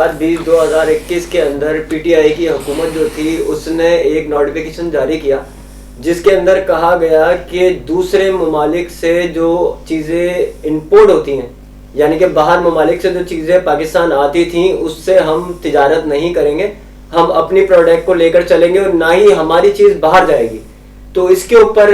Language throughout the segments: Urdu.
2020-2021 کے اندر پی ٹی آئی کی حکومت جو تھی اس نے ایک نوٹیفیکیشن جاری کیا جس کے اندر کہا گیا کہ دوسرے ممالک سے جو چیزیں امپورٹ ہوتی ہیں یعنی کہ باہر ممالک سے جو چیزیں پاکستان آتی تھیں اس سے ہم تجارت نہیں کریں گے, ہم اپنی پروڈکٹ کو لے کر چلیں گے اور نہ ہی ہماری چیز باہر جائے گی. تو اس کے اوپر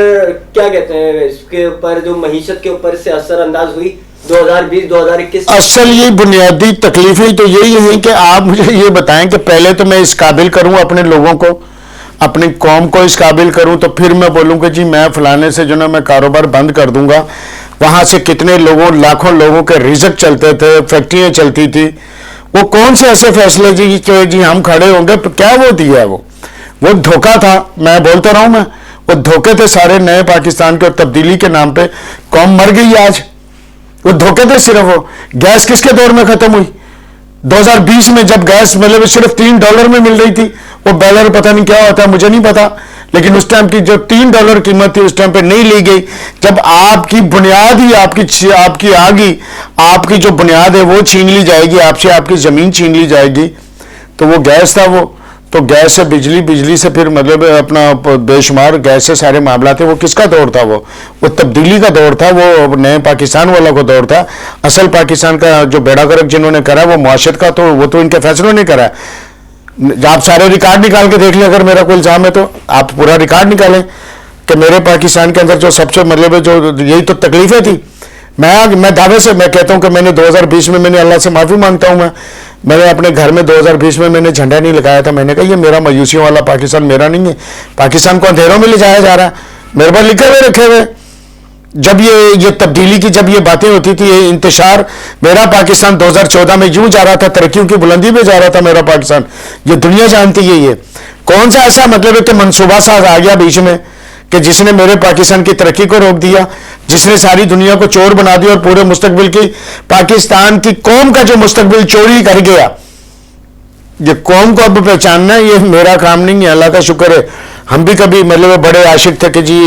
کیا کہتے ہیں, اس کے اوپر جو معیشت کے اوپر سے اثر انداز ہوئی 2020-2021. اصل یہ بنیادی تکلیفیں تو یہی ہیں کہ آپ مجھے یہ بتائیں کہ پہلے تو میں اس قابل کروں اپنے لوگوں کو, اپنی قوم کو اس قابل کروں, تو پھر میں بولوں کہ جی میں فلانے سے جو نا میں کاروبار بند کر دوں گا. وہاں سے کتنے لوگوں, لاکھوں لوگوں کے رزق چلتے تھے, فیکٹریاں چلتی تھی. وہ کون سے ایسے فیصلے جی کہ جی ہم کھڑے ہوں گے, کیا وہ دیا ہے وہ دھوکہ تھا. میں بولتا رہا ہوں, میں وہ دھوکے تھے سارے نئے پاکستان کے, اور تبدیلی کے نام پہ قوم مر گئی آج. وہ دھوکے تھے صرف. وہ گیس کس کے دور میں ختم ہوئی؟ 2020 میں جب گیس مطلب صرف $3 میں مل رہی تھی. وہ بیلر پتہ نہیں کیا ہوتا ہے, مجھے نہیں پتا, لیکن اس ٹائم کی جو $3 قیمت تھی اس ٹائم پہ نہیں لی گئی. جب آپ کی بنیاد ہی آپ کی آگی, آپ کی جو بنیاد ہے وہ چھین لی جائے گی, آپ سے آپ کی زمین چھین لی جائے گی. تو وہ گیس تھا. وہ تو گیس سے بجلی سے پھر مطلب اپنا بے شمار گیس سے سارے معاملات تھے. وہ کس کا دور تھا؟ وہ تبدیلی کا دور تھا, وہ نئے پاکستان والا کا دور تھا. اصل پاکستان کا جو بیڑا گرک جنہوں نے کرا وہ معاشرت کا, تو وہ تو ان کے فیصلوں نے کرا. آپ سارے ریکارڈ نکال کے دیکھ لیں, اگر میرا کوئی الزام ہے تو آپ پورا ریکارڈ نکالیں کہ میرے پاکستان کے اندر جو سب سے مطلب جو یہی تو تکلیفیں تھی. میں دعوے سے میں کہتا ہوں کہ میں نے 2020 میں نے اللہ سے معافی مانگتا ہوں. میں نے اپنے گھر میں 2020 میں نے جھنڈا نہیں لگایا تھا. میں نے کہا یہ میرا مایوسیوں والا پاکستان میرا نہیں ہے. پاکستان کو اندھیروں میں لے جایا جا رہا ہے. میرے پاس لکھے ہوئے رکھے ہوئے. جب یہ تبدیلی کی جب یہ باتیں ہوتی تھی, یہ انتشار, میرا پاکستان 2014 میں یوں جا رہا تھا, ترقیوں کی بلندی پہ جا رہا تھا میرا پاکستان. یہ دنیا جانتی ہے. یہ کون سا ایسا مطلب ہے کہ منصوبہ ساز آ گیا بیچ میں کہ جس نے میرے پاکستان کی ترقی کو روک دیا, جس نے ساری دنیا کو چور بنا دیا اور پورے مستقبل کی پاکستان کی قوم کا جو مستقبل چوری کر گیا. یہ قوم کو اب پہچاننا یہ میرا کام نہیں ہے. اللہ کا شکر ہے ہم بھی کبھی مطلب بڑے عاشق تھے کہ جی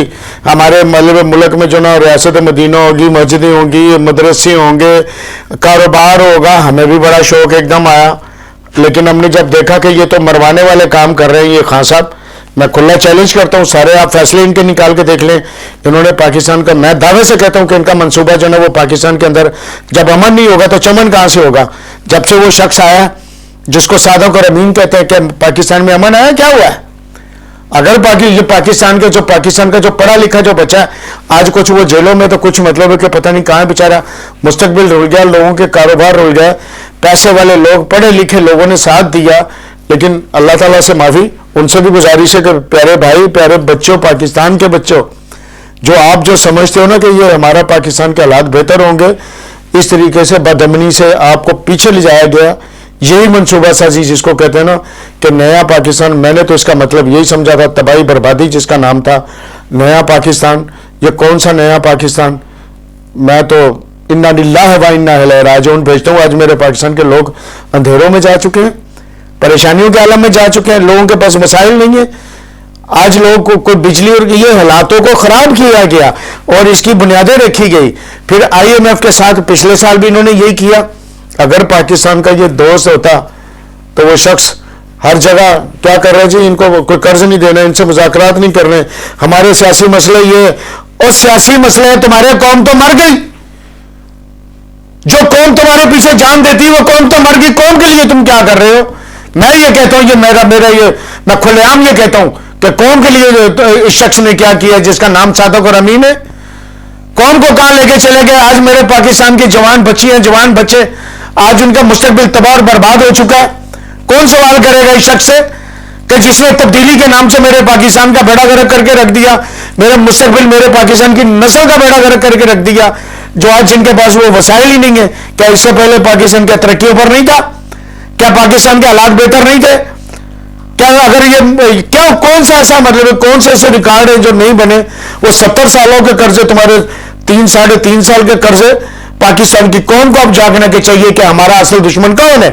ہمارے مطلب ملک میں جو نا ریاست مدینہ ہوگی, مسجدیں ہوں گی, مدرسے ہوں گے, کاروبار ہوگا. ہمیں بھی بڑا شوق ایک دم آیا, لیکن ہم نے جب دیکھا کہ یہ تو مروانے والے کام کر رہے ہیں یہ خان صاحب. میں کھلا چیلنج کرتا ہوں, سارے آپ فیصلے ان کے نکال کے دیکھ لیں. انہوں نے پاکستان کا, میں دعوے سے کہتا ہوں کہ ان کا منصوبہ جو ہے وہ پاکستان کے اندر جب امن نہیں ہوگا تو چمن کہاں سے ہوگا؟ جب سے وہ شخص آیا جس کو صادق اور امین کہتے ہیں کہ پاکستان میں امن آیا, کیا ہوا ہے؟ اگر پاکستان کا جو پڑھا لکھا جو بچہ آج کچھ وہ جیلوں میں, تو کچھ مطلب ہے کہ پتہ نہیں کہاں بیچارہ مستقبل رول گیا, لوگوں کے کاروبار رول گئے, پیسے والے لوگ پڑھے لکھے لوگوں نے ساتھ دیا. لیکن اللہ تعالیٰ سے معافی, ان سے بھی گزارش ہے کہ پیارے بھائی, پیارے بچوں, پاکستان کے بچوں, جو آپ جو سمجھتے ہو نا کہ یہ ہمارا پاکستان کے حالات بہتر ہوں گے, اس طریقے سے بدامنی سے آپ کو پیچھے لے جایا گیا. یہی منصوبہ سازی جس کو کہتے ہیں نا کہ نیا پاکستان, میں نے تو اس کا مطلب یہی سمجھا تھا, تباہی بربادی جس کا نام تھا نیا پاکستان. یہ کون سا نیا پاکستان؟ میں تو انا للہ و انا الیہ راجعون بھیجتا ہوں. آج میرے پاکستان کے لوگ اندھیروں میں جا چکے ہیں, پریشانیوں کے عالم میں جا چکے ہیں, لوگوں کے پاس مسائل نہیں ہیں. آج لوگوں کو کوئی بجلی اور یہ حالاتوں کو خراب کیا گیا اور اس کی بنیادیں رکھی گئی. پھر IMF کے ساتھ پچھلے سال بھی انہوں نے یہی کیا. اگر پاکستان کا یہ دوست ہوتا تو وہ شخص ہر جگہ کیا کر رہے جی, ان کو کوئی قرض نہیں دینا, ان سے مذاکرات نہیں کرنے, ہمارے سیاسی مسئلے یہ, اور سیاسی مسئلے تمہارے قوم تو مر گئی. جو قوم تمہارے پیچھے جان دیتی وہ قوم تو مر گئی. قوم کے لیے تم کیا کر رہے ہو؟ میں یہ کہتا ہوں, یہ میرا یہ میں کھلے عام یہ کہتا ہوں کہ قوم کے لیے اس شخص نے کیا کیا جس کا نام صادق اور امین ہے. قوم کو کہاں لے کے چلے گئے؟ آج میرے پاکستان کی جوان بچی ہیں, جوان بچے, آج ان کا مستقبل تباہ اور برباد ہو چکا ہے. کون سوال کرے گا اس شخص سے کہ جس نے تبدیلی کے نام سے میرے پاکستان کا بیڑا گرک کر کے رکھ دیا, میرا مستقبل, میرے پاکستان کی نسل کا بیڑا گرک کر کے رکھ دیا, جو آج جن کے پاس وہ وسائل ہی نہیں ہے. کیا اس سے پہلے پاکستان کیا ترقیوں پر نہیں تھا؟ کیا پاکستان کے حالات بہتر نہیں تھے؟ کیا اگر یہ کیا کون سا ایسا مطلب کون سے ایسے ریکارڈ ہیں جو نہیں بنے؟ وہ 70 سالوں کے قرضے, تمہارے 3-3.5 سال کے قرضے پاکستان کی قوم کو اب جاگنا کے چاہیے کہ ہمارا اصل دشمن کون ہے,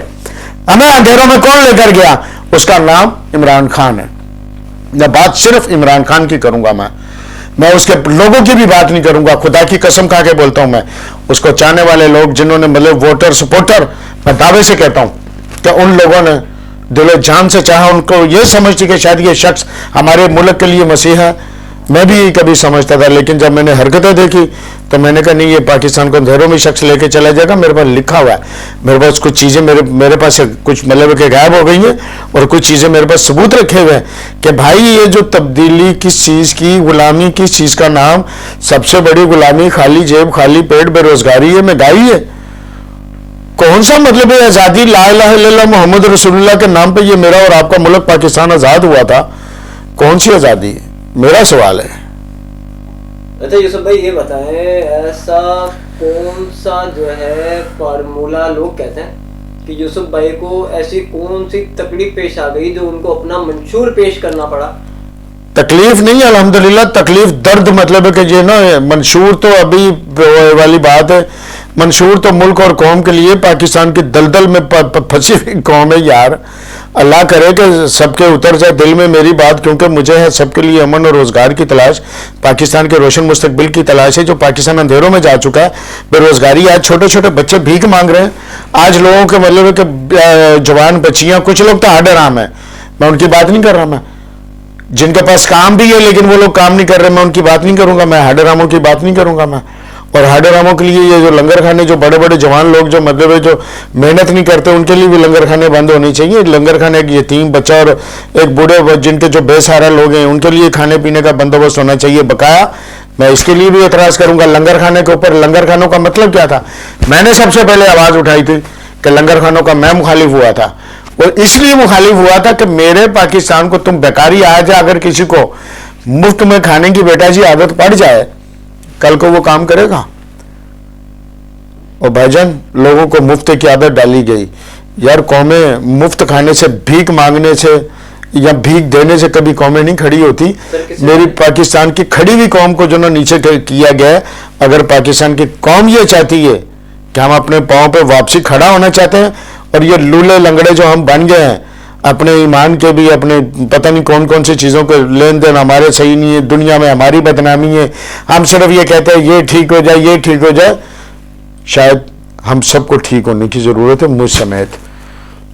ہمیں اندھیروں میں کون لے کر گیا؟ اس کا نام عمران خان ہے. میں بات صرف عمران خان کی کروں گا, میں اس کے لوگوں کی بھی بات نہیں کروں گا. خدا کی قسم کھا کے بولتا ہوں, میں اس کو چاہنے والے لوگ جنہوں نے مطلب ووٹر سپورٹر, میں دعوے سے کہتا ہوں کہ ان لوگوں نے دل و جان سے چاہا, ان کو یہ سمجھتی کہ شاید یہ شخص ہمارے ملک کے لیے مسیح ہے. میں بھی کبھی سمجھتا تھا, لیکن جب میں نے حرکتیں دیکھی تو میں نے کہا نہیں, یہ پاکستان کو اندھیروں میں شخص لے کے چلا جائے گا. میرے پاس لکھا ہوا ہے, میرے پاس کچھ چیزیں میرے پاس کچھ مطلب کہ غائب ہو گئی ہیں, اور کچھ چیزیں میرے پاس ثبوت رکھے ہوئے ہیں کہ بھائی یہ جو تبدیلی کس چیز کی, غلامی کس چیز کا نام, سب سے بڑی غلامی خالی جیب خالی پیٹ بے روزگاری ہے, مہنگائی ہے. کون سا مطلب ہے آزادی؟ لا الہ الا اللہ محمد رسول اللہ کے نام پہ یہ میرا اور آپ کا ملک پاکستان آزاد ہوا تھا. کون سی آزادی ہے؟ میرا سوال ہے. اچھا یوسف بھائی یہ بتائیں, ایسا کون سا جو ہے فارمولا لوگ کہتے ہیں کہ یوسف بھائی کو ایسی کون سی تکلیف پیش آ گئی جو ان کو اپنا منشور پیش کرنا پڑا؟ تکلیف نہیں, الحمدللہ تکلیف درد, مطلب ہے کہ یہ نا منشور تو ابھی والی بات ہے. منشور تو ملک اور قوم کے لیے, پاکستان کی دلدل میں پھنسی ہوئی قوم ہے یار. اللہ کرے کہ سب کے اتر جائے دل میں میری بات, کیونکہ مجھے ہے سب کے لیے امن اور روزگار کی تلاش, پاکستان کے روشن مستقبل کی تلاش ہے. جو پاکستان اندھیروں میں جا چکا ہے, بے روزگاری, آج چھوٹے چھوٹے بچے بھیک مانگ رہے ہیں. آج لوگوں کے مطلب ہے کہ جوان بچیاں, کچھ لوگ تو ہارڈ رام ہیں, میں ان کی بات نہیں کر رہا, میں جن کے پاس کام بھی ہے لیکن وہ لوگ کام نہیں کر رہے, میں ان کی بات نہیں کروں گا, میں ہارڈ راموں کی بات نہیں کروں گا میں. اور ہارڈ راموں کے لیے یہ جو لنگر کھانے, جو بڑے بڑے جوان لوگ جو مطلب ہے جو محنت نہیں کرتے, ان کے لیے بھی لنگر کھانے بند ہونے چاہیے. لنگر کھانے ایک یتیم بچہ اور ایک بوڑھے جن کے جو بے سہارا لوگ ہیں, ان کے لیے کھانے پینے کا بندوبست ہونا چاہیے بقایا. میں اس کے لیے بھی اعتراض کروں گا لنگر کھانے کے اوپر. لنگر خانوں کا مطلب کیا تھا؟ میں نے سب سے پہلے آواز اٹھائی تھی کہ لنگر خانوں کا میں مخالف ہوا تھا, اور اس لیے مخالف ہوا تھا کہ میرے پاکستان کو تم بیکاری آ جائے, اگر کسی کو مفت میں کھانے کی بیٹا جی عادت پڑ جائے, کل کو وہ کام کرے گا. اور بھائی جان لوگوں کو مفت کی عادت ڈالی گئی. یار قومیں مفت کھانے سے, بھیک مانگنے سے یا بھیک دینے سے کبھی قومیں نہیں کھڑی ہوتی. میری پاکستان کی کھڑی ہوئی قوم کو جو نا نیچے کیا گیا ہے. اگر پاکستان کی قوم یہ چاہتی ہے کہ ہم اپنے پاؤں پہ واپسی کھڑا ہونا چاہتے ہیں, اور یہ لولے لنگڑے جو ہم بن گئے ہیں, اپنے ایمان کے بھی, اپنے پتہ نہیں کون کون سی چیزوں کے لین دین ہمارے صحیح نہیں ہے, دنیا میں ہماری بدنامی ہے, ہم صرف یہ کہتے ہیں یہ ٹھیک ہو جائے, یہ ٹھیک ہو جائے. شاید ہم سب کو ٹھیک ہونے کی ضرورت ہے, مجھ سمیت.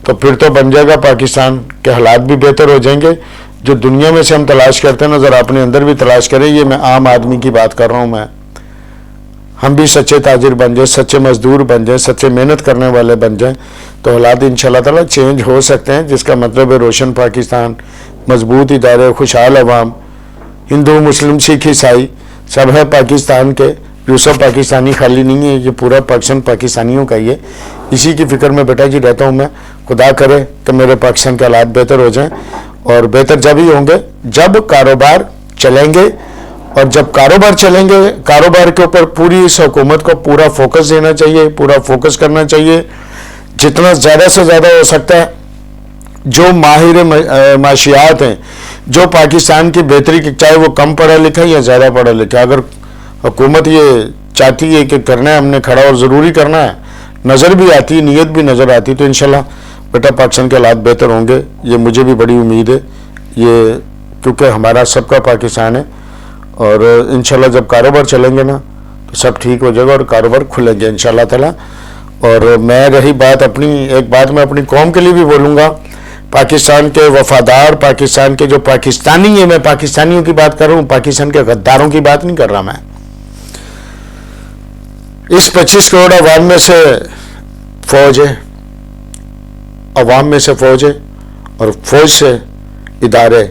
تو پھر تو بن جائے گا پاکستان کے حالات بھی بہتر ہو جائیں گے. جو دنیا میں سے ہم تلاش کرتے ہیں نا, ذرا اپنے اندر بھی تلاش کریں. یہ میں عام آدمی کی بات کر رہا ہوں. میں ہم بھی سچے تاجر بن جائیں, سچے مزدور بن جائیں, سچے محنت کرنے والے بن جائیں, تو حالات انشاءاللہ تعالیٰ چینج ہو سکتے ہیں. جس کا مطلب ہے روشن پاکستان, مضبوط ادارے, خوشحال عوام, ہندو مسلم سکھ عیسائی سب ہے پاکستان کے. یوسف پاکستانی خالی نہیں ہے, یہ پورا پاکستان پاکستانیوں کا ہی ہے. اسی کی فکر میں بیٹا جی رہتا ہوں میں. خدا کرے کہ میرے پاکستان کے حالات بہتر ہو جائیں, اور بہتر جب ہی ہوں گے جب کاروبار چلیں گے. اور جب کاروبار چلیں گے, کاروبار کے اوپر پوری اس حکومت کو پورا فوکس دینا چاہیے, پورا فوکس کرنا چاہیے. جتنا زیادہ سے زیادہ ہو سکتا ہے جو ماہر معاشیات ہیں, جو پاکستان کی بہتری کی, چاہے وہ کم پڑھا لکھا یا زیادہ پڑھا لکھا, اگر حکومت یہ چاہتی ہے کہ کرنا ہے ہم نے کھڑا اور ضروری کرنا ہے, نظر بھی آتی, نیت بھی نظر آتی, تو انشاءاللہ بیٹا پاکستان کے حالات بہتر ہوں گے. یہ مجھے بھی بڑی امید ہے, یہ کیونکہ ہمارا سب کا پاکستان ہے. اور انشاءاللہ جب کاروبار چلیں گے نا تو سب ٹھیک ہو جائے گا اور کاروبار کھلیں گے انشاءاللہ تعالیٰ. اور میں رہی بات اپنی, ایک بات میں اپنی قوم کے لیے بھی بولوں گا. پاکستان کے وفادار, پاکستان کے جو پاکستانی ہیں, میں پاکستانیوں کی بات کر رہا ہوں, پاکستان کے غداروں کی بات نہیں کر رہا میں. اس 25 کروڑ عوام میں سے فوج ہے, عوام میں سے فوج ہے, اور فوج سے ادارے,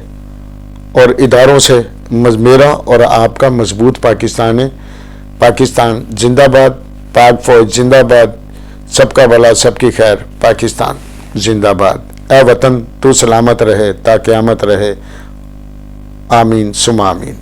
اور اداروں سے میرا اور آپ کا مضبوط پاکستان ہے. پاکستان زندہ باد, پاک فوج زندہ باد, سب کا بھلا سب کی خیر, پاکستان زندہ باد. اے وطن تو سلامت رہے تا قیامت رہے, آمین ثم آمین.